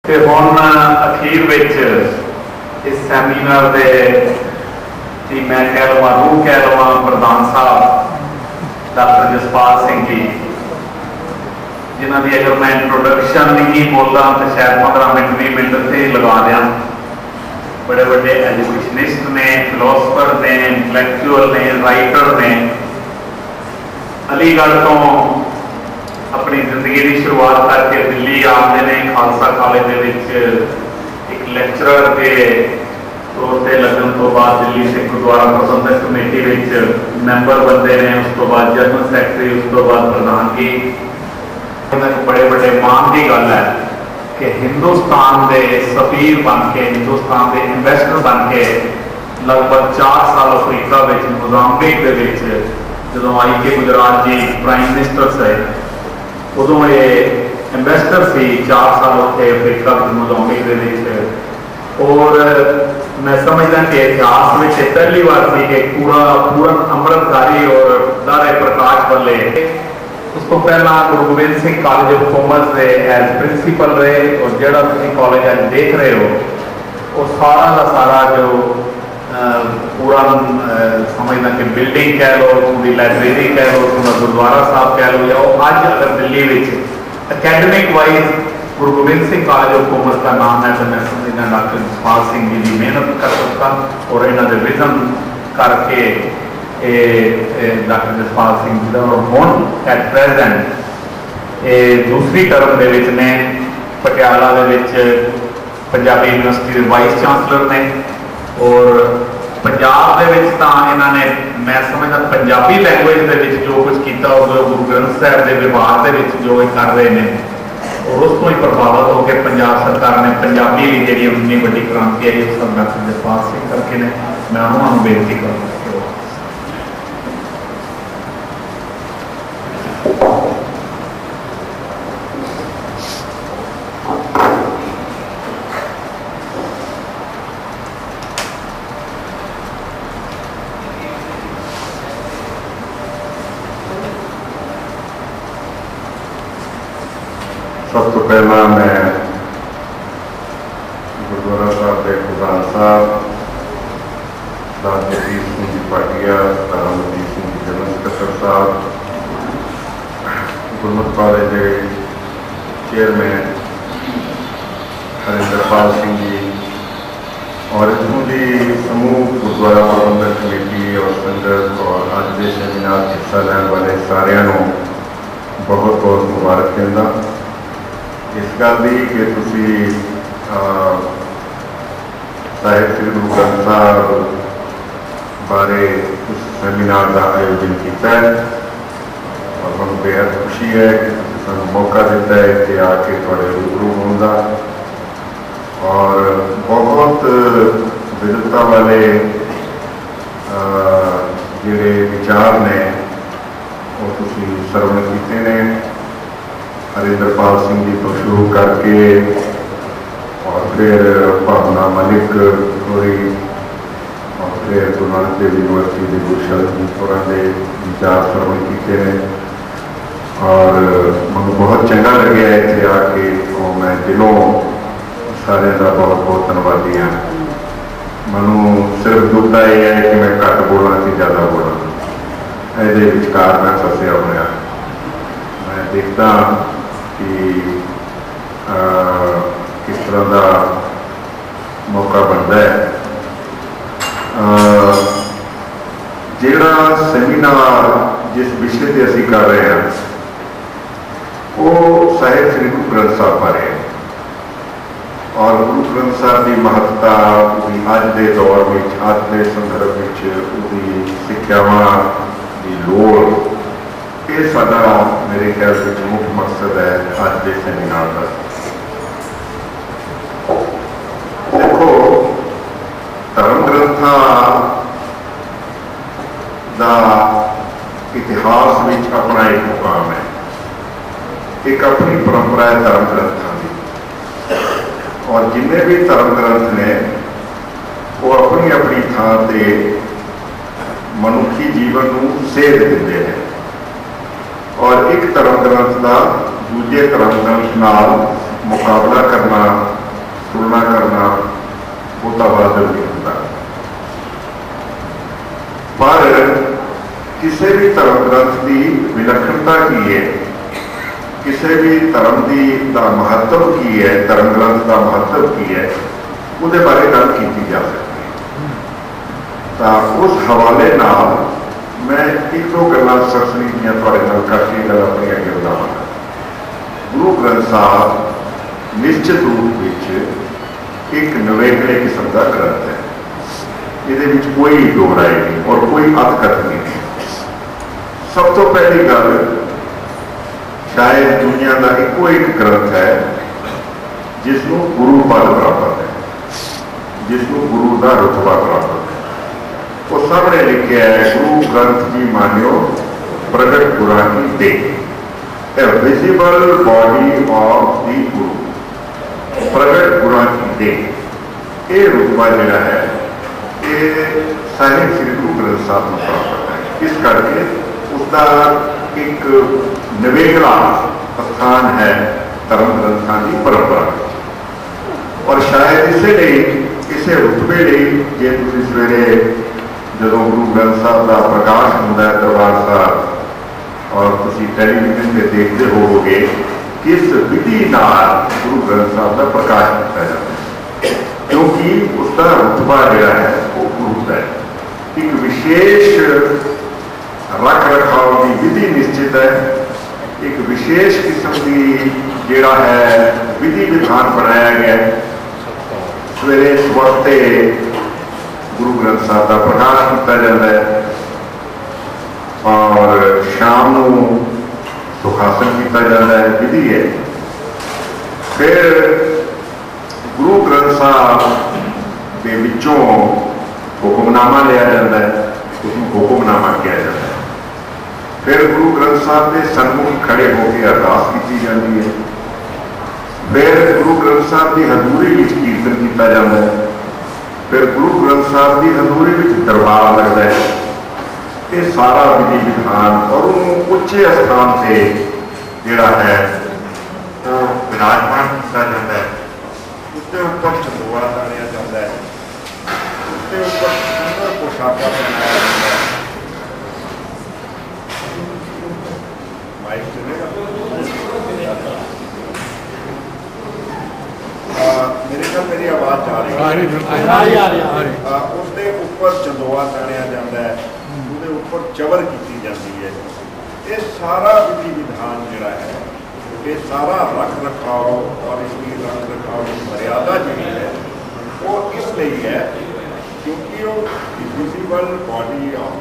ਤੇ ਹੁਣ ਅਖੀਰ ਵਿੱਚ इस सैमीनार के जी मैं कह लवा रूह कह लवा प्रधान साहब डॉक्टर जसपाल सिंह जी जिन्हों की अगर मैं इंट्रोडक्शन नहीं बोलता तो शायद 15 मिनट 20 मिनट से लगा दें। बड़े बड़े एजुकेशनिस्ट ने, फिलोसफर ने, इंटलैक्चुअल ने, राइटर ने। अलीगढ़ तो अपनी जिंदगी की शुरुआत करके दिल्ली आते हैं, खालसा कॉलेज के एक लैक्चरर के तौर पर लगन तो बाद दिल्ली से गुरुद्वारा प्रबंधक कमेटी मैंबर बनते हैं, उस तो बाद जनरल सैकटरी, उस तो बाद प्रधानगी। बड़े बड़े मान की गल है कि हिंदुस्तान के सफीर बन के, हिंदुस्तान के इन्वेस्टर बन के लगभग 4 साल अफ्रीका मोजाम्बिक जो आई के गुजरात जी प्राइम मिनिस्टर से उदों ये इन्वेस्टर से 4 साल उत्थे अफ्रीका मोजाम्बिक और मैं समझदा कि इतिहास में पहली बार थी कि पूरा पूर्ण अमृतधारी और दारे प्रकाश वाले। उस तो पहला Guru Gobind Singh college of commerce के एज प्रिंसीपल रहे और जोड़ा तुम कॉलेज अज देख रहे हो वो सारा का सारा जो पूरा समझना कि बिल्डिंग कह लो, पूरी लाइब्रेरी कह लो, पूरा गुरुद्वारा साहब कह लो, या अज अगर दिल्ली में academic wise Guru Gobind Singh college of commerce का नाम है तो मैं समझना डॉक्टर जसपाल सिंह जी की मेहनत कर सकता और इन्होंने विजन करके डॉक्टर जसपाल सिंह जी का और हुण एट प्रेजेंट दूसरी टर्म के ने पटियाला पंजाबी यूनिवर्सिटी के वाइस चांसलर ने और पंजाब इन्होंने मैं समझदा पंजाबी लैंगुएज जो कुछ किया और गुरु ग्रंथ साहब के विभाग के जो कर रहे हैं और उस तो ही प्रभावित होकर पंजाब सरकार ने पंजाबी की जी उन्नी बड़ी क्रांति आई उस डॉक्टर जसपाल सिंह करके ने मैं उन्होंने बेनती करूँगा। सब तो पहला मैं गुरुद्वारा साहब के प्रधान साहब सरदार जगजीत सिंह जी भाटिया, सरदार अमरजीत सिंह जी जनरल सकत्तर साहब, गुरमत कॉलेज के चेयरमैन हरिंदरपाल सिंह जी और इतों की समूह गुरुद्वारा प्रबंधक कमेटी और संगत और अज के सेमीनार हिस्सा लैन वाले सारिਆਂ ਨੂੰ बहुत बहुत मुबारक देना। इस गल की कि तुसी साहिब श्री गुरु ग्रंथ साहब बारे उस सेमीनार का आयोजन किया है और मैं बेहद खुशी है कि सू मौका दिता है कि आके थोड़े रूबरू होने का और बहुत विविधता वाले जोड़े विचार ने वो तुसी सरवण किए ने। हरिंदरपाल सिंह जी तो शुरू करके और फिर भावना मलिक होई और फिर गुरु नानक देव यूनिवर्सिटी के गुरशरण जी होरां दे विचार श्रवण किए हैं और मैं बहुत चंगा लगे इतने आके तो मैं दिलों सारे का बहुत बहुत धन्यवादी हाँ। मैं सिर्फ दुखता यह है कि मैं घट बोलना कि ज़्यादा बोलना ये विचकार मैं फसिया होया। मैं देखता कि किस तरह का मौका बनता है। जिहड़ा सेमीनार जिस विषय से असी कर रहे हैं वो साहिब श्री गुरु ग्रंथ साहब बारे है और गुरु ग्रंथ साहब की महत्ता अज के दौर में अज के संदर्भ में सिक्ख्यावां की लोड़ ये साडा मेरे ख्याल से मुख्य मकसद है आज के सेमीनार का। देखो धर्म ग्रंथां का इतिहास में अपना एक मुकाम है, एक अपनी परंपरा है धर्म ग्रंथों की और जिन्हें भी धर्म ग्रंथ ने वो अपनी अपनी थान से मनुखी जीवन को सेध देते हैं और एक धर्म ग्रंथ का दूजे धर्म ग्रंथ नाल मुकाबला करना की विलक्षणता की है, किसी भी धर्म की दा महत्व की है, धर्म ग्रंथ का महत्व की है, उसके बारे गल की जा सकती है। तो उस हवाले नाल मैं एक दो गल्लां सरसरी दियां तुहाडे नाल करके गल अपनी अगे बतावांगा। गुरु ग्रंथ साहब निश्चित रूप में एक नवेकले किस्म का ग्रंथ है, ये कोई दो राय नहीं और कोई अतकथ नहीं। सब तो पहली गल, शायद दुनिया का एको एक ग्रंथ है जिसनों गुरु पद प्राप्त है, जिसनों गुरु का रुतबा प्राप्त है। वो सामने लिखे है, गुरु ग्रंथ की मान्यो प्रगट गुरा की देह, ए विजिबल बॉडी ऑफ दी गुरु, प्रगट गुरा की देह। ये रुतबा जोड़ा है ये साहिब श्री गुरु ग्रंथ साहब को प्राप्त है। इस करके उसका एक नवेकला स्थान है धर्म ग्रंथों की परंपरा। और शायद इसे रुतबे लिए जे तुम सवेरे जो गुरु ग्रंथ साहब का प्रकाश होता है दरबार साहब और तुम टैलीविजन में देखते होवोगे किस विधि नाल गुरु ग्रंथ साहब का प्रकाश किया जाता है, क्योंकि उसका रुतबा जोड़ा है वो गुरु है। एक विशेष रख रखाव की विधि निश्चित है, एक विशेष किस्म की जोड़ा है विधि विधान बनाया गया है। सवेरे सवखते गुरु ग्रंथ साहब का प्रकाश किया जाता है और शाम को सुखासन किया जाता है, विधि है। फिर गुरु ग्रंथ साहब के विचों हुक्मनामा लिया जाता है, उसको हुक्मनामा किया जाता है। फिर गुरु ग्रंथ साहब के सन्मुख खड़े होकर अरदास की जाती है। फिर गुरु ग्रंथ साहब की हजूरी में कीर्तन किया जाता है। फिर गुरु ग्रंथ साहब की हजूरी में दरबार लगता है। ये सारा विधि विधान और उच्चे स्थान से जोड़ा है वो विराजमान किया जाता है। उसके ऊपर चंदोआ ताड़िया जाता है, उसके ऊपर सुंदर पोशाका पहनाया जाता है। माइक चलेगा? मेरे ख्याल मेरी आवाज जा रही है। उसके ऊपर चंदोआ ताड़िया जाता है, उसके ऊपर चवर की जाती है। ये सारा विधि विधान जोड़ा है, ये सारा रख रखाव और इसकी रख रखाव की मर्यादा जी है वो इसलिए है क्योंकि वो विजिबल बॉडी ऑफ,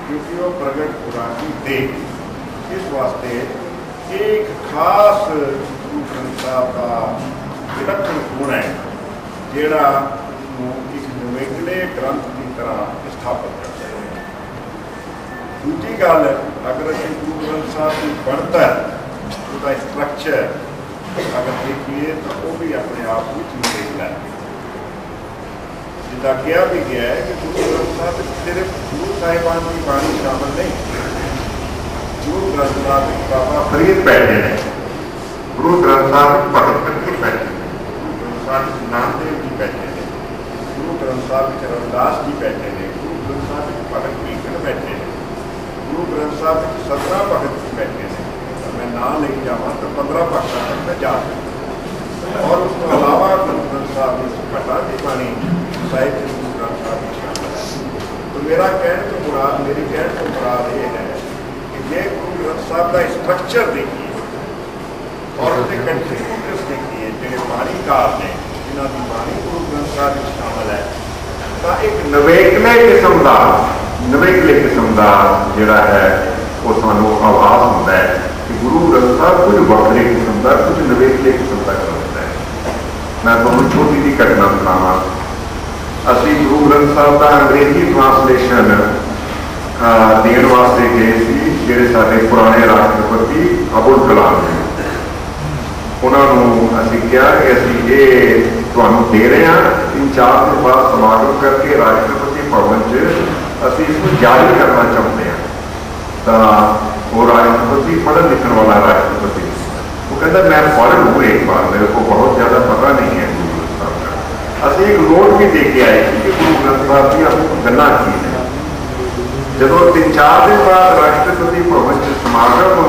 क्योंकि वो प्रगट गुरा की देह। इस वास्ते एक खास गुरु ग्रंथ साहब का विलक्षण गुण है जोड़ा एक नवेकले ग्रंथ की तरह स्थापित करते हैं। दूसरी गल, अगर असं गुरु ग्रंथ साहब की बनतर उसका स्ट्रक्चर अगर देखिए तो वो भी अपने आप में नवेकला है। जिदा कहा भी गया है कि गुरु ग्रंथ साहब सिर्फ गुरु साहिबान की बाणी शामिल नहीं, गुरु ग्रंथ साहब बाबा फरीद बैठे हैं, गुरु ग्रंथ साहब भगत कबीर बैठे हैं, गुरु ग्रंथ साहब नामदेव जी बैठे हैं, गुरु ग्रंथ साहब रविदास जी बैठे हैं, गुरु ग्रंथ साहब भगत कीर्तन बैठे हैं, गुरु ग्रंथ साहब सतना भगत जी बैठे हैं। मैं ना नहीं जावा तो 15 भगत तक मैं जा सकता। और उसके अलावा गुरु ग्रंथ साहब की घटा की बाणी साहिब गुरु ग्रंथ साहब की शामिल है। तो मेरा कहने तो मुराद, मेरी कहने तो मुराद ये है कि ये गुरु ग्रंथ साहब का स्ट्रक्चर देखिए और उसके कंट्रीब्यूटर्स देखिए जो बाणीकार ने, जिन्हों की बाणी गुरु ग्रंथ साहब में शामिल है। तो एक नवेकले किस्म का जोड़ा है वो सानू आभास होता है कि गुरु ग्रंथ साहब कुछ वक्रे किस्म का, कुछ नवेकले किस्म का ग्रंथ है। मैं तुहानू छोटी जी घटना सुनावा। असी गुरु ग्रंथ साहब का अंग्रेजी ट्रांसलेशन देने वास्ते गए सी, जेडे साडे पुराने राष्ट्रपति अबुल कलाम ने। उन्होंने असी कहा कि असी ये तुहानू दे रहे हैं, 3-4 दिन बाद समागम करके राष्ट्रपति भवन च असी इसको जारी करना चाहते हैं। तो वो राष्ट्रपति पढ़न लिखने वाला राष्ट्रपति, वो कहता मैं पढ़ लूँ एक बार, मेरे को बहुत ज़्यादा पता नहीं है गुरु ग्रंथ साहब का। असी एक नोट भी दे के आए कि गुरु ग्रंथ साहब की आपको गल्लां की है। जो 3-4 दिन बाद राष्ट्रपति भवन च समागम,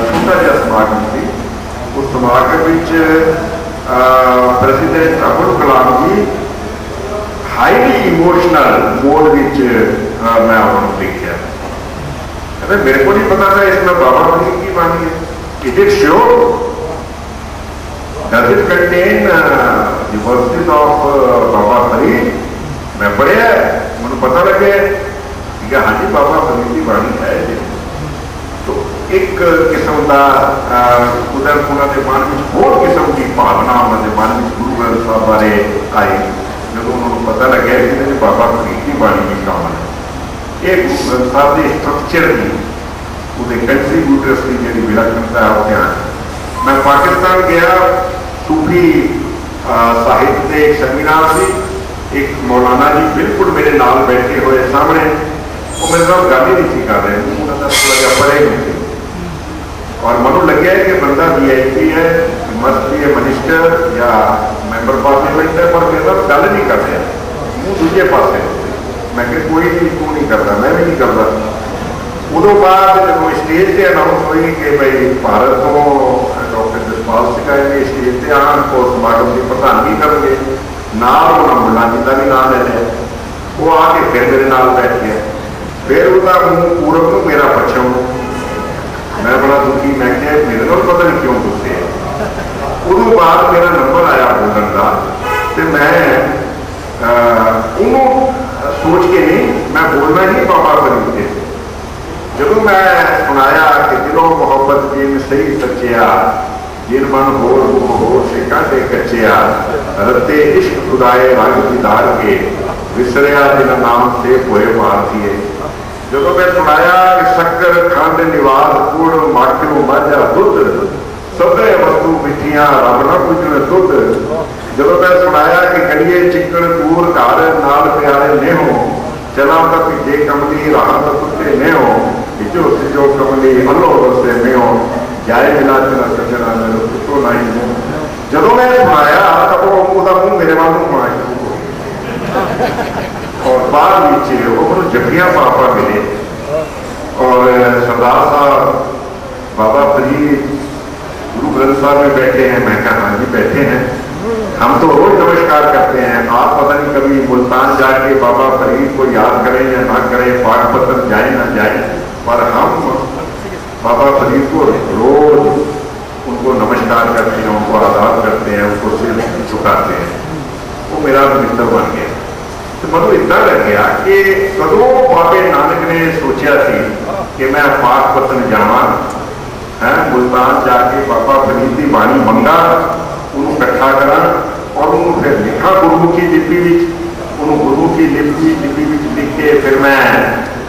छोटा जिहा समागम सी, उस समागम प्रेसिडेंट अब्दुल कलाम जी हाईली इमोशनल मोड विच मैं उन्होंने देखा। कहते मेरे को नहीं पता था इसमें बाबा फरीद की बानी है। Is it sure? Does it contain the verses of Baba Farid? मैं पढ़िया, मुझे पता लगे ठीक है, हाँ जी बाबा फरीद की बानी है जी। तो एक किस्म का उधर उन्होंने मन में होर किस्म की भावना उन्होंने मन में गुरु ग्रंथ साहब बारे आई जो उन्होंने पता लगे कि बाबा फरीद की बानी भी शामिल है। ये गुरु ग्रंथ साहब के स्ट्रक्चर की वो कंट्रीब्यूटर्स की जी विलक्षणता है ध्यान। मैं पाकिस्तान गया, सूफी साहित्य के एक सेमीनार से, एक मौलाना जी बिल्कुल मेरे नाल बैठे हुए सामने, वो मेरे साथ गल ही नहीं कर रहे, उन्होंने लगे पढ़े नहीं और मनु लगे कि बंदा VIP है, मस्ट बी ए मिनिस्टर या मैंबर पार्लीमेंट है, पर मेरे साथ गल नहीं कर रहा, मुँह दूजे पासे। मैं कि कोई नहीं, तू नहीं करता, मैं भी नहीं करता। उदों बाद जो स्टेज से अनाउंस हुई कि भाई भारत को डॉक्टर जसपाल सिंह आए ने स्टेज से आन को समागम की प्रधानगी करेंगे, नाल उन्होंने मुला जी का भी नाम ले लिया, वो आके फिर मेरे नाल बैठ गया, फिर वह मुँह पूरब को मेरा पश्चिम। मैं बड़ा दुखी, मैं क्या मेरे को पता नहीं क्यों गुस्से है। उदों बाद मेरा नंबर आया बोलने का, तो मैं उन्होंने सोच के नहीं, मैं बोलना ही बाबा फरीद के। जब मैं सुनाया कि दिलों मोहब्बत जिन सही सच्चिया, जिन मन हो से काटे कच्चिया, रत्ते इश्क खुदाए रंग दिदार के, विसरिया जिन नाम से पोए मार दिए। जब मैं सुनाया कि शक्कर खंड निवास गुड़ माखियो मझा दुध, सदे वस्तु मिठिया रब न पूजन दुध। जब मैं सुनाया कि कड़िए चिकन दूर घर नाल प्यारे ने हो, चला तक जे कमली राह कुत्ते ने हो, जो सिजो कमली अलो रस्ते में हो, जाए मिला चला सजना मेरे कुत्तो नहीं हो। जब मैं सुनाया तब वो मुँह मेरे वालों को आए और बाद वो जफिया पापा मिले और सरदार साहब बाबा फरीद गुरु ग्रंथ साहब में बैठे हैं। मैं कहा हाँ जी बैठे हैं, हम तो रोज नमस्कार करते हैं, आप पता नहीं कभी मुल्तान जाके बाबा फरीद को याद करें या ना करें, पाक पत्र जाए ना जाए, पर हम बाबा फरीद को रोज उनको नमस्कार करते हैं, उनको आदाब करते हैं, उनको सिर झुकाते हैं। वो मेरा मित्र बन गया। तो मतलब इतना लग गया कि कदों बाबे नानक ने सोचा सी कि मैं पाक पतन जावा है, मुल्तान जाके बाबा फरीद की बाणी मंगा, उन्होंने इकट्ठा करा और उन्होंने फिर लिखा गुरमुखी लिपि, उन्होंने गुरमुखी लिपि लिख के फिर मैं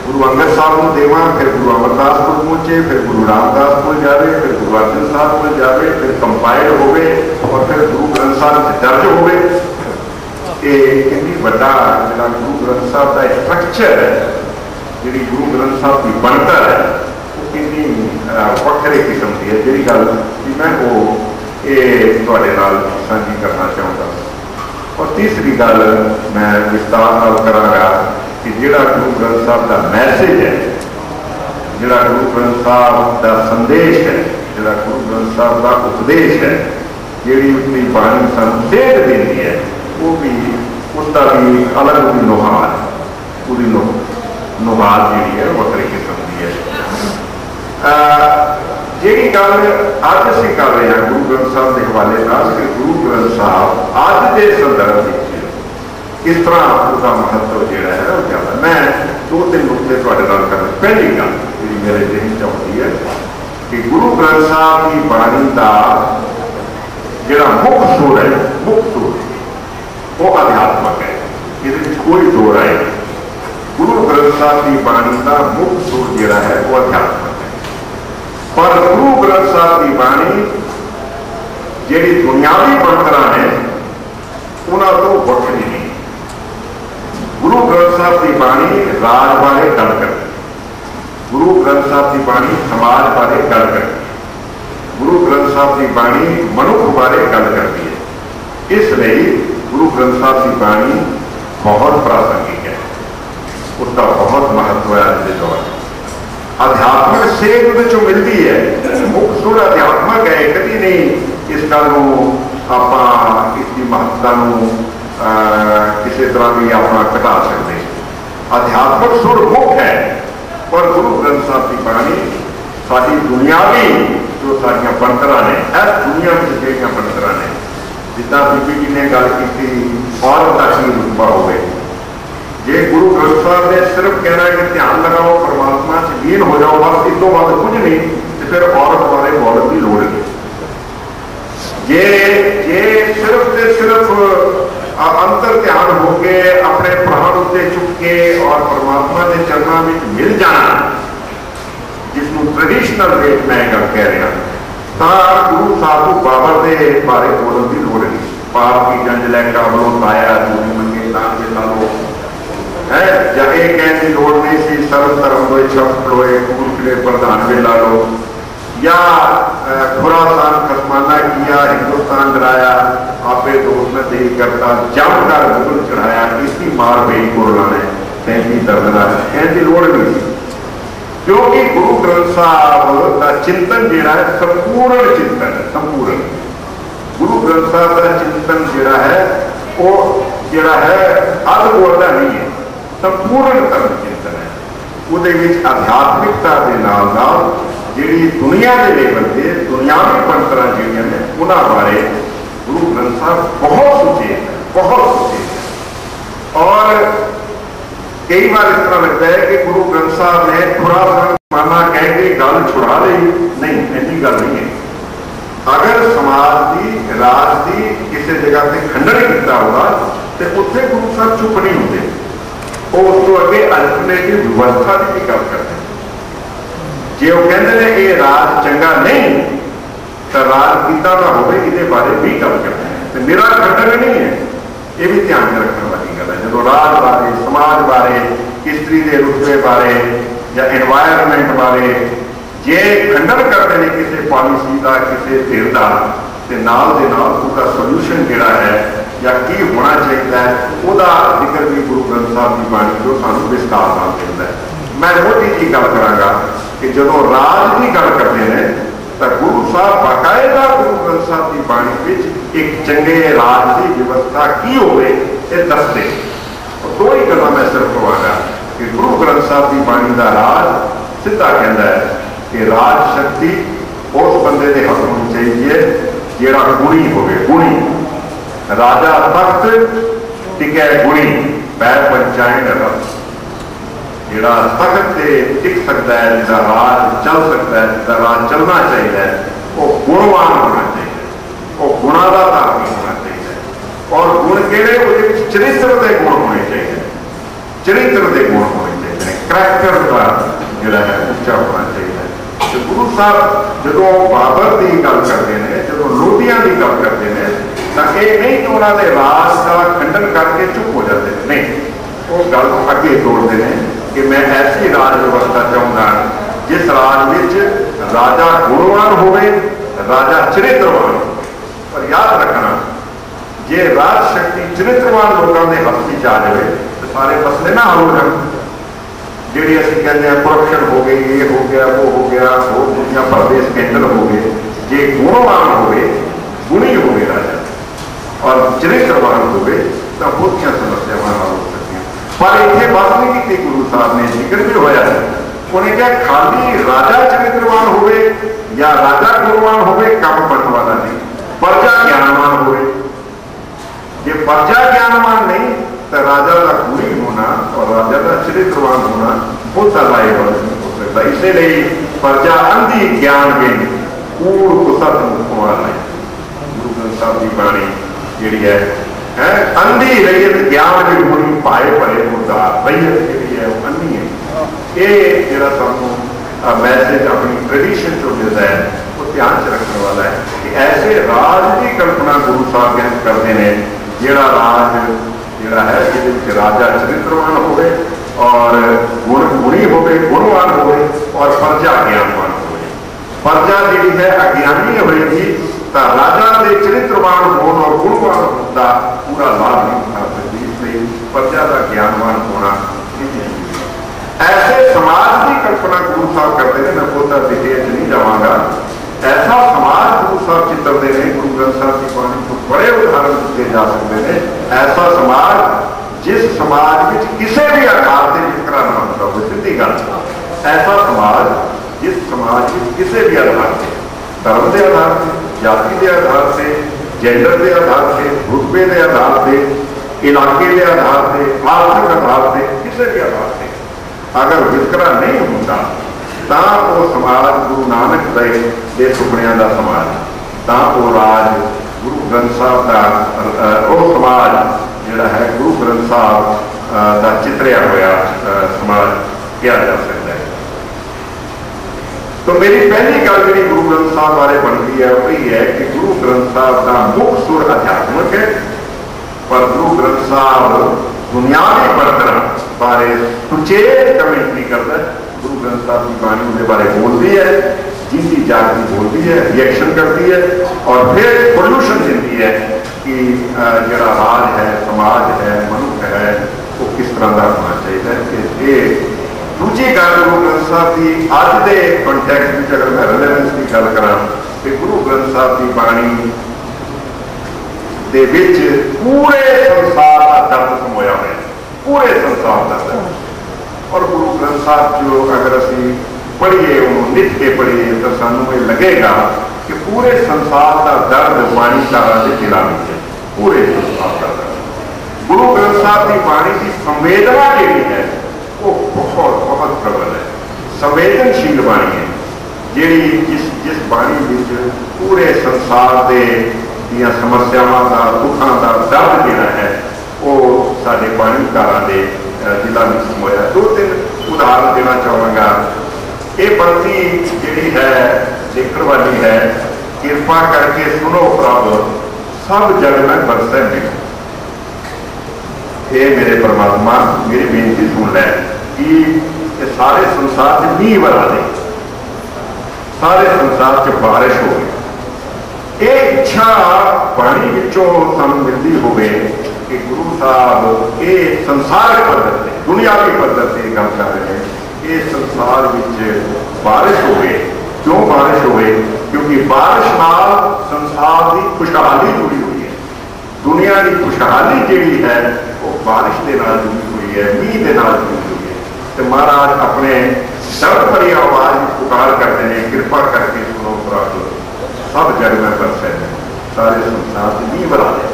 गुरु अंगद साहब को देवा, फिर गुरु अमरदास को पहुंचे, फिर गुरु रामदास को जाए, फिर गुरु अर्जन साहब को जाए, फिर कंपाइल हो गए और फिर गुरु ग्रंथ साहब दर्ज हो गए। कि बड़ा जो गुरु ग्रंथ साहब का स्ट्रक्चर है, जी गुरु ग्रंथ साहब की बनतर है, वो कि वक्रे किस्म की है, जी गल मैं वो साझी करना चाहूँगा। और तीसरी गल मैं विस्तार कराँगा कि जोड़ा गुरु ग्रंथ साहब का मैसेज है, जोड़ा गुरु ग्रंथ साहब का संदेश है, जोड़ा गुरु ग्रंथ साहब का उपदेश है, जी उसकी बाणी सानू सेध देती है, वो भी उसका भी अलग भी नुहार है, पूरी नुहार जी है वक्री किस्म की है। जी गल अज असी कर रहे हैं गुरु ग्रंथ साहब के हवाले कि गुरु ग्रंथ साहब अज के संदर्भ किस तरह उसका महत्व जोड़ा है वो ज़्यादा। मैं 2-3 नुकते कर। पहली गल जी मेरे जहन चाहती है कि गुरु ग्रंथ साहब की बाणी का जोड़ा मुख सुर है, मुख सुर वो अध्यात्मक है, ये कोई दो राय नहीं। गुरु ग्रंथ साहब की बाणी का मुख सुर जोड़ा है वो अध्यात्मक है, पर गुरु ग्रंथ साहब की बाणी जी दुनियावी बनकर है उन्होंने तो वक्री नहीं। गुरु ग्रंथ साहब की बाणी राज बारे गल करती, गुरु ग्रंथ साहब की बाणी समाज बारे गल करती, गुरु ग्रंथ साहब की बाणी मनुख बारे गल करती है। इसलिए गुरु ग्रंथ साहब की बाणी बहुत प्रासंगिक है, उसका बहुत महत्व प्राप्त होया अज के दौर अध्यात्मक सेध उहदे चों मिलती है। मुख सुर अध्यात्मक है, कभी नहीं इस गल नूं आपां इसकी महत्ता नूं किसी तरह भी अपना घटा सकते। अध्यात्मक सुर मुख है, पर गुरु ग्रंथ साहब की बाणी साडी दुनियावी जो साडियां बनतरां ने इस दुनिया में ਜਿਹੜੀਆਂ बनतरां ने जिद्दां बीबी जी ने गल की औरत का की रुतबा होवे। जे गुरु ग्रंथ साहब ने सिर्फ कहना है कि ध्यान लगाओ परमात्मा च लीन हो जाओ बस इस तो बाद कुछ नहीं, तो फिर औरत बारे बोलने की लोड़ नहीं। जे सिर्फ से सिर्फ अंतर ध्यान होके अपने प्राण उत्ते चुक के और परमात्मा के चरणों में मिल जाना, जिसनों ट्रेडिशनल रेट मैं गल कह रहा, तो गुरु साधु बाबर के बारे बोलने की लोड़ नहीं। पाप की जंज लैका वालों पाया चूड़ी मंगे दान के लालो है, या ये कहने की लोड़ नहीं सी सर्व धर्म लोए शब्द लोए कूल किले प्रधान वे ला लो, या खुरासान खसमाना किया हिंदुस्तान डराया आपे दोस्त ने दे करता जमकर मुगल चढ़ाया इसकी मार गई कोरोना ने तैंती दर्दना कहने की लोड़ नहीं थी। क्योंकि गुरु ग्रंथ साहब का चिंतन जोड़ा है संपूर्ण चिंतन है। संपूर्ण गुरु ग्रंथ साहब का चिंतन जोड़ा है वो जोड़ा है अध बोलता नहीं है, संपूर्ण धर्म चिंतन है। वो आध्यात्मिकता के नाल जिहड़ी दुनिया के लेवल से दुनियावी बनतरां जिहड़ियां ने उन्हां बारे गुरु ग्रंथ साहब बहुत सुचेत है, बहुत सुचेत है। और कई बार इस तरह लगता है कि गुरु ग्रंथ साहब ने खुरासान माना कह के गल छुड़ा ली, नहीं ऐसी गल नहीं है। अगर समाज की राज की किसी जगह से खंडन किया होगा तो उत्थे गुरु साहब चुप नहीं होते, वो उस तो अगे अल्टरनेटिव व्यवस्था की भी गल करते हैं। जे वो कहते हैं ये राज चंगा नहीं तो राज किता ना हो ये बारे भी गल करते हैं, तो मेरा खंडन नहीं है। ये भी ध्यान में रखने वाली गल है। जो राज बारे समाज बारे स्त्री के रुतबे बारे या एनवायरनमेंट बारे जे खंडन करते हैं किसी पॉलिसी का किसी धिर का, तो नाल दे नाल उसका सोल्यूशन जोड़ा है या की होना चाहिए वह जिक्र भी गुरु ग्रंथ साहब की बाणी जो सानू विस्तार नाल मिलता है। मैं मोटी जी गल करांगा कि जो राज की गल करते हैं तो गुरु साहब बाकायदा गुरु ग्रंथ साहब की बाणी में एक चंगे राज की व्यवस्था की होवे ये दसते। दो ही गल्लां मैं सिर्फ कहांगा कि गुरु ग्रंथ साहब की बाणी का राज सीधा कहता है कि राज शक्ति उस बंदे के हक होनी चाहिए जिहड़ा गुणी होवे। गुणी राजा तख्त टिकै गुणी पैर पंचायन रथ, जिहड़ा तख्त से टिक सकता है, जिसका राज चल सकता है, जिसका राज चलना चाहिए वो गुणवान होना चाहिए, वो गुणा का धारणी होना चाहिए। और गुण केड़े वो चरित्र के गुण होने चाहिए, चरित्र के गुण होने चाहिए, करैक्टर का जोड़ा है उच्चा होना चाहिए। तो गुरु साहब जो बाबर की गल करते हैं, जो लोधियां की गल करते हैं, तो ये नहीं कि उन्होंने राज का खंडन करके चुप हो जाते नहीं, वो गल अगे तोड़ते हैं कि मैं ऐसी राज व्यवस्था चाहूँगा जिस राज में राजा गुणवान होवे, राजा चरित्रवान हो। पर याद रखना जे राज शक्ति चरित्रवान लोगों के हथ में आ जाए तो सारे मसले ना हल हो जाए। जी असीं कहते हैं करप्शन हो गई, ये हो गया, वो हो गया, वो दुनिया भर के स्कैंडल हो गए। जे गुणवान होवे, गुणी होवे राजा और चरित्रवान होवे तो बहुत समस्यावां हल हो सकती। पर इतने बस नहीं की गुरु साहब ने जिक्र भी होया है, उन्हें क्या खाली राजा चरित्रवान होवे या राजा गुणवान होवे काम बनने वाला नहीं, प्रजा ज्ञानवान होवे। ये प्रजा ज्ञानवान नहीं तो राजा का गुणी होना और राजा का चरित्रवान होना बहुत लायबल नहीं हो सकता। इसलिए प्रजा अंधी ज्ञान गई कूड़ कुसत मुखों वाला है। गुरु ग्रंथ साहब की बाणी जी है अंधी रैयत ज्ञान की गुणी पाए परे मुद्दा रैयत जी है वो अंधी है। ये जरा सानू मैसेज अपनी ट्रेडिशन जो मिलता है वो ध्यान च रखने वाला है कि ऐसे राज की कल्पना गुरु साहब करते हैं जोड़ा राज जोड़ा है जिसे राजा चरित्रवान होवे और गुणी होवे, गुणवान होवे और प्रजा ज्ञानवान होवे। प्रजा जी है अज्ञानी होगी तो राजा के चरित्रवान होने और गुणवान होने का पूरा लाभ नहीं उठा सकती। इसलिए प्रजा का ज्ञानवान होना ऐसे समाज की कल्पना गुरु साहब करते हैं, मैं बहुत डिटेल च नहीं जावांगा। ऐसा समाज गुरु साहब चित्रते हैं, गुरु ग्रंथ साहब की बाणी को बड़े उदाहरण दिए जा सकते हैं। ऐसा समाज जिस समाज में किसी भी आधार से वितकरा ना होता हो, सीधी गल, ऐसा समाज जिस समाज में किसी भी आधार से, धर्म के आधार से, जाति के आधार से, जेंडर के आधार से, रुतबे के आधार से, इलाके के आधार से, आर्थिक आधार से, किसी भी आधार से अगर वितकरा नहीं होता तो वो समाज गुरु नानक देव के सुपनिया का समाज, तो वो राज गुरु ग्रंथ साहब का वो समाज जोड़ा है गुरु ग्रंथ साहब का चित्रिया हुआ समाज किया जा सकता है। तो मेरी पहली गल जी गुरु ग्रंथ साहब बारे बनती है वही है कि गुरु ग्रंथ साहब का मुख सुर अध्यात्मक है, पर गुरु ग्रंथ साहब दुनियावी बर्तन बारे सुचेत कमेंट नहीं करता। गुरु ग्रंथ साहब की बाणी उसके बारे बोलती है, जीती जागती बोलती है, रिएक्शन करती है और फिर सोल्यूशन देती है कि जरा राज है, समाज है, मनुष्य है, वो किस तरह का होना चाहिए। ये दूसरी गल गुरु ग्रंथ साहब की अज के कॉन्टैक्ट में अगर मैं रेलेवेंस की गल करा तो गुरु ग्रंथ साहब की बाणी दे विच पूरे संसार का दर्द समोया हुआ है, पूरे संसार का दर्द। और गुरु ग्रंथ साहब जो अगर असी पढ़िए उन्होंने लिख के पढ़िए तो सानू ये लगेगा कि पूरे संसार का दर्द बाणीकारा के दिलों में है, पूरे संसार का दर्द। गुरु ग्रंथ साहब की बाणी की संवेदना जी है वो बहुत बहुत प्रबल है, संवेदनशील बाणी है जी, जिस बाणी में पूरे संसार के ਦੀਆਂ समस्यावां का, दुखों का दर्द जोड़ा है वो साढ़े बाणीकारा के दिलों में समोया। दो तीन उदाहरण देना चाहूँगा। ये पंक्ति जी है देखने वाली है, कृपा करके सुनो प्रभ सब जग में बरसे मिलो। ये मेरे परमात्मा मेरी बेनती सुन लै कि सारे संसार से मीह बना दे, सारे संसार से बारिश हो गई। ये इच्छा बाणी विचों सानू मिलती होवे कि गुरु साहब ये संसारक पद्धत से, दुनियावी पद्धत से गल कर रहे हैं, ये संसार विच बारिश होवे। क्यों बारिश होवे? क्योंकि बारिश नाल संसार की खुशहाली जुड़ी हुई है। दुनिया की खुशहाली जिहड़ी है वो बारिश के नाल जुड़ी हुई है, मीह के नाल जुड़ी हुई है। तो महाराज अपने दर्द भरी आवाज पुकार करते हैं, कृपा करके सुनो प्रभु सब जग में बरसे, सारे संसार से मीह बना दे।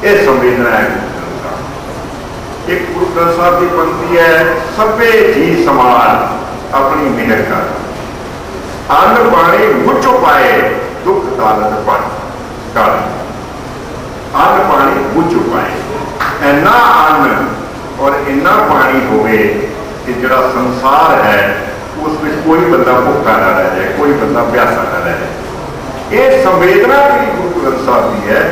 ये संवेदना है गुरु ग्रंथ साहब। एक गुरु ग्रंथ साहब की पंक्ति है, सबे जी समान अपनी मेहर कर, अन्न पानी मुझ पाए दुख दालत पानी, अन्न पानी मुझ पाए। इन्ना अन्न और इन्ना पानी होवे कि जरा संसार है उसमें कोई बंदा भुखा ना रह जाए, कोई बंदा प्यासा ना रह जाए। ये संवेदना भी गुरु ग्रंथ साहब की है।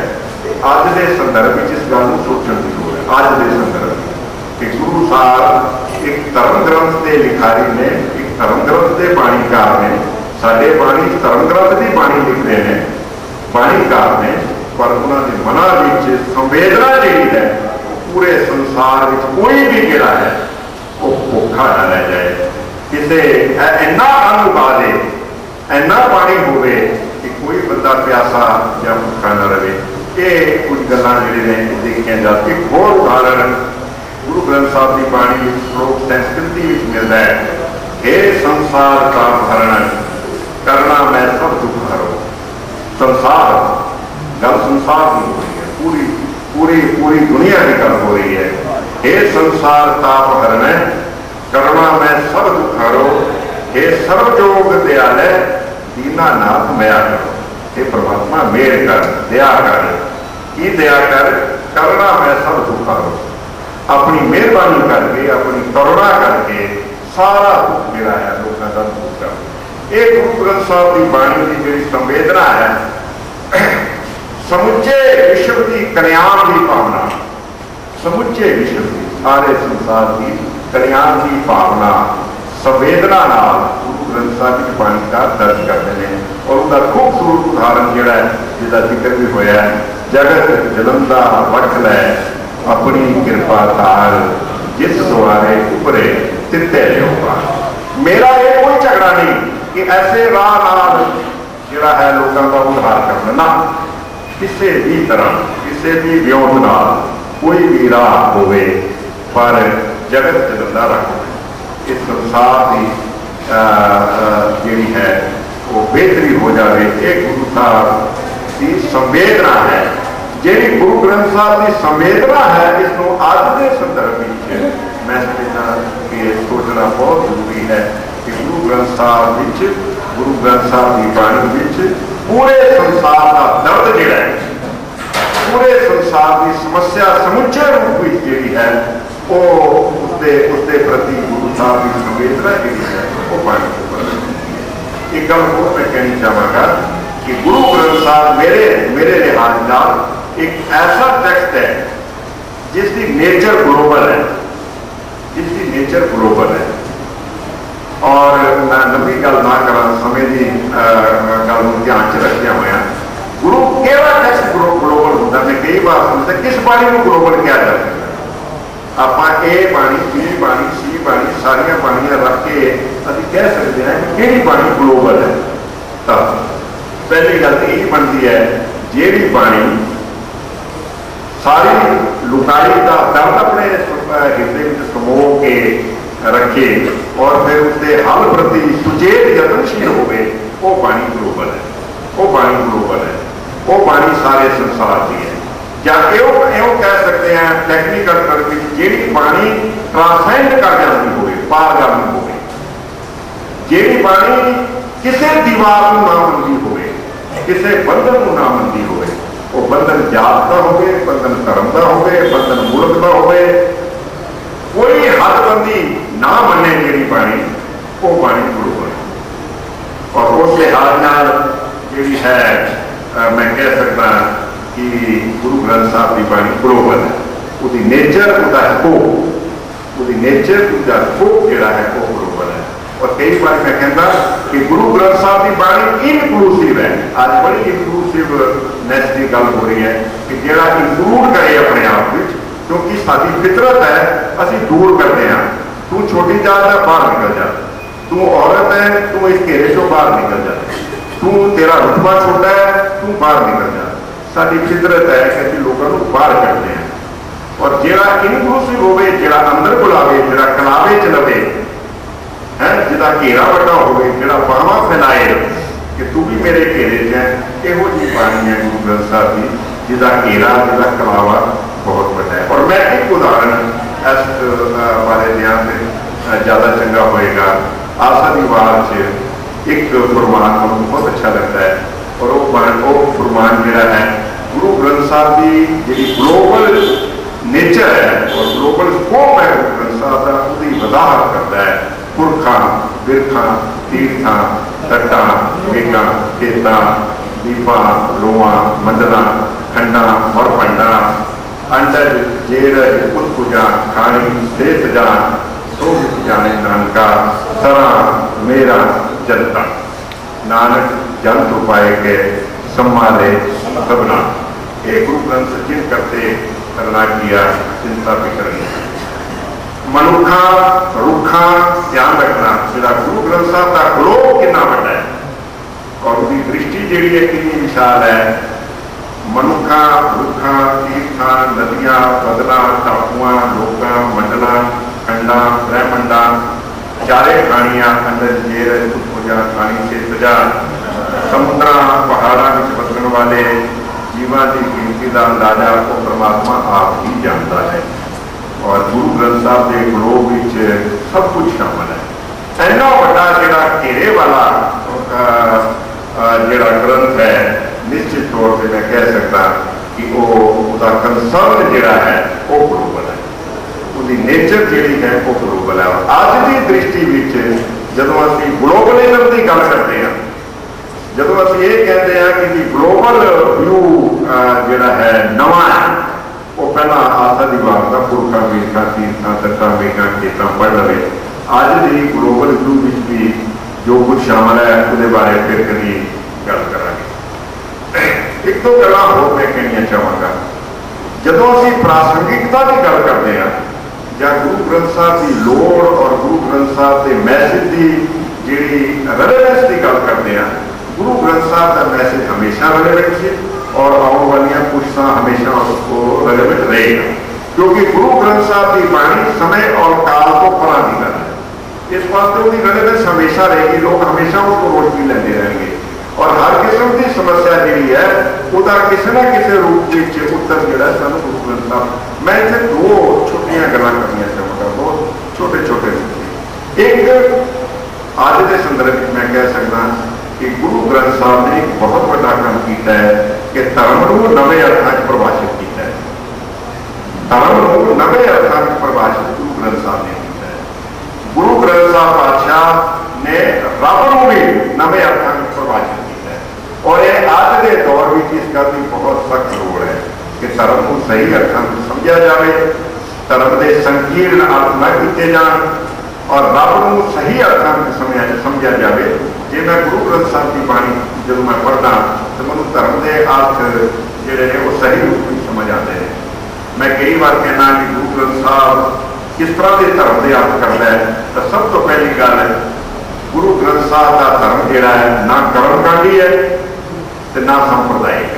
अज के संदर्भ में इस गल को सोचने की जरूरत है। अज के संदर्भ में कि गुरु साहब एक धर्म ग्रंथ के लिखारी ने, एक धर्म ग्रंथ के बाणीकार ने, साढ़े बाणी धर्म ग्रंथ की बाणी लिखते हैं बाणीकार ने, पर उन्होंने मना संवेदना जी है पूरे संसार में कोई भी गिरा है वो भुखा ना रह जाए, किसे इन्ना अन्न उगा दे, इन्ना पानी होवे कि कोई बंदा प्यासा या भुखा न रहे। ये कुछ गल्लां जिहड़ियां ने देखिया जाती। एक होर उदाहरण गुरु ग्रंथ साहब की बाणी श्लोक संस्कृति में मिलता है, हे संसार का भरण करना मैं सब दुख हरो। संसार गल संसार की हो रही है, पूरी पूरी पूरी दुनिया की गल हो रही है। हे संसार ताप हरण करना मैं सब दुख हरो, हे सर्वजोग दयालय दीनानाथ मया करो। हे परमात्मा मेहर कर, दया कर, की दया कर, करना मैं सब दुख हरो। अपनी मेहरबानी करके, अपनी करुणा करके सारा दुख मेरा है लोगों का दूर कर। एक गुरु ग्रंथ साहब की बाणी की जी संवेदना है, समुचे विश्व की कल्याण की भावना, समुचे विश्व की सारे संसार की कल्याण की भावना संवेदना नाल गुरु ग्रंथ साहब की बाणी का दर्ज करते हैं। और उसका खूबसूरत उदाहरण जोड़ा है जिसका जिक्र भी होया है, जगत जलंदा वट लै अपनी कृपा तार जिस द्वारे उभरे तिते लियोगा। मेरा ये कोई झगड़ा नहीं कि ऐसे राह नाल जिहड़ा है लोगों का उद्धार करना ना, किसी भी तरह किसी भी विरोध नाल कोई भी राह होवे, पर जगत चलता रख इस संसार की जिहड़ी है वो बेहतरी हो जाए। एक गुरु साहब की संवेदना है, जिहड़ी गुरु ग्रंथ साहब की संवेदना है, इसको अज के संदर्भ में मैं समझना कि सोचना बहुत जरूरी है कि गुरु ग्रंथ साहब गुरु ग्रंथ साहब की बाणी में पूरे संसार का दर्द जिहड़ा है, पूरे संसार की समस्या समुचे रूप में जी है वो उसके प्रति गुरु साहब की संवेदना जी है वो बाणी के ऊपर। एक गल होर मैं कहनी चाहूँगा कि गुरु ग्रंथ साहब मेरे लिहाज नाल एक ऐसा टेक्स्ट है जिसकी नेचर ग्लोबल है, जिसकी नेचर ग्लोबल है। और मैं लंबी गल ना करा, समय की गल ध्यान च रखिया हुआ गुरु केड़ा टेक्स्ट ग्लोबल होता, मैं कई बार समझता किस बाणी को ग्लोबल किया जा सकता। आप ए बाणी, बी बाणी, सी बाणी, सारिया बाणियां रख के अभी कह सकते हैं कि केड़ी बाणी ग्लोबल है। तब पहली गल तो यही बनती है जेड़ी बाणी सारी लुकाई का दर्द अपने हिस्से में समो के रखे और फिर उसके हल प्रति सुचेत यत्नशील हो गए, वो बाणी ग्लोबल है, वो बाणी ग्लोबल है, वो बाणी सारे संसार की है। या एवं कह सकते हैं टेक्निकल टर्म में जेड़ी बाणी ट्रांसेंड कर जाती हो, पारगामी हो, जेड़ी बाणी किसी दीवार को ना मंदी हो, किसी बंधन को ना मंदी हो, वो बंधन जात का हो, बंधन धर्म का हो, बंधन मुल्क का हो, कोई हदबंदी ना मने जी बाणी, वो बाणी ग्लोबल। और उस लिहाज नाल जी है मैं कह सकता कि गुरु ग्रंथ साहब की बाणी ग्लोबल है। उसकी नेचर, उसका स्कोप, उसकी नेचर, उसका स्कोप जोड़ा है वो ग्लोबल है। और कई बार मैं कहता कि गुरु ग्रंथ साहब की बाणी इनक्लूसिव है। आज बड़ी इनक्लूसिवनेस की गल हो रही है कि जोड़ा इंक्लूड करे अपने आप में, क्योंकि साडी फितरत है असी दूर करते हैं। तू छोटी जात है बाहर निकल जा, तू औरत है तू इस घेरे चो बाहर निकल जा, तू तेरा रुतबा छोटा है तू बाहर निकल जा। साडी फितरत है कि असीं लोगों को बाहर करते हैं। और जिहड़ा इनक्लूसिव होवे, जिहड़ा अंदर बुलावे, जिहड़ा कलावे च लवे है, जिहदा घेरा वड्डा होवे, जिहड़ा बाहां फैलाए कि तू भी मेरे घेरे च है, इहो जी बाणी है गुरु ग्रंथ साहब की, जिहदा घेरा, जिहदा कलावा बहुत बड़ा है। और मैं एक उदाहरण इस बारे ध्यान से ज़्यादा चंगा होएगा। आशा दी वार एक फरमान मुझे बहुत अच्छा लगता है, और वो फरमान जोड़ा है गुरु ग्रंथ साहब की जी ग्लोबल नेचर है और ग्लोबल स्कोप है गुरु ग्रंथ साहब का, उसकी वजाहत करता है। पुरखा, बिरखा, तीर्था, तटा, मेघा, खेता, दीपा, लोआ, मंडला, खंडा, मरपंडा, अंडज, जेरज, उत्कुजा, खानी, सेतजा, सो जाने नानका, सरा मेरा जनता, नानक जन तो पाए के सम्माले सबना। एक गुरु ग्रंथ जिन करते करना किया चिंता फिक्र नहीं। मनुखा रुखा ध्यान रखना, जिहड़ा गुरु ग्रंथ साहब का ग्लोब कितना बड़ा है और उसकी दृष्टि जी है कितनी विशाल है। मनुखा, रुखा, तीर्था, नदियां, बदला, टापुआ, लोका, मंडला, खंडा, ब्रह्मंडा, चारे खानियां, अंडज, जेर, उत्पुजा, खानी से सजा, समुद्र, पहाड़ा में बसने वाले जीवा की गिनती का अंदाजा को परमात्मा आप ही जानता है। और गुरु ग्रंथ साहब के ग्लोब में सब कुछ शामिल है। इन्ना बड़ा जोड़ा घेरे वाला जोड़ा ग्रंथ है, निश्चित तौर पर मैं कह सकता कि वो कंसर्न जोड़ा है वो ग्लोबल है, उसकी नेचर जी है वो ग्लोबल है। और अज की दृष्टि में जो असी ग्लोबलिज्म की गल करते हैं, जो असी ये कहते हैं कि ग्लोबल व्यू जोड़ा है नवा है, वो पहला आशा दी बात का पुरखा, मीठा, तीर्था, तटा, मेघा, खेता पढ़ लवे। अज की ग्लोबल व्यू में भी जो कुछ शामिल है उसके बारे फिर कभी गल करांगे। एक दो गल्लां होर मैं कहनियां चाहांगा। जदों असीं प्रासंगिकता की गल करते हैं, ਜਾਂ ਗੁਰੂ ਗ੍ਰੰਥ ਸਾਹਿਬ ਦੀ ਲੋੜ ਔਰ ਗੁਰੂ ਗ੍ਰੰਥ ਸਾਹਿਬ ਦੇ ਮੈਸੇਜ ਦੀ ਜਿਹੜੀ ਰੈਲੇਵੈਂਸ ਦੀ ਗੱਲ ਕਰਦੇ ਆ, गुरु ग्रंथ साहब का मैसेज हमेशा रेलेवेंट है और आने वाली पुछता हमेशा उसको रेलेवेंट रहेगा, क्योंकि गुरु ग्रंथ साहब की बाणी समय और काल को परा नहीं कर है। इस वास्ते उसकी रेलेवेंस हमेशा रहेगी, लोग हमेशा उसको रोशनी लेते रहेंगे और हर किस्म की समस्या जी है उसका किसी न किसी रूप में उत्तर जोड़ा सू गुरु ग्रंथ साहब। मैं इतने दो छोटिया गल्लां करनियां चाहांगा, बहुत छोटे छोटे। एक अज के संदर्भ में मैं कह सकता कि गुरु ग्रंथ साहब ने एक बहुत बड़ा काम किया है कि धर्म को नवे अर्थों में परिभाषित किया है। धर्म को नवे अर्थों में परिभाषित गुरु ग्रंथ साहब ने किया है। गुरु ग्रंथ साहब पातशाह ने रब को भी नवे अर्थों में परिभाषित किया है और ये आज के दौर में इस गल की बहुत सख्त लोड़ है कि धर्म को सही अर्थों में समझा जाए, धर्म के संकीर्ण अर्थ न किए जान और रब को सही अर्थों में समझा जाए। जे मैं गुरु ग्रंथ साहब की बाणी जो मैं पढ़दा तो मैं धर्म के अर्थ जोड़े ने वो सही रूप में समझ आते हैं। मैं कई बार कहना कि गुरु ग्रंथ साहब किस तरह के धर्म के अर्थ करता है, तो सब तो पहली गल है गुरु ग्रंथ साहब का धर्म जोड़ा है ना कर्मकांडी है तो ना सांप्रदायिक है।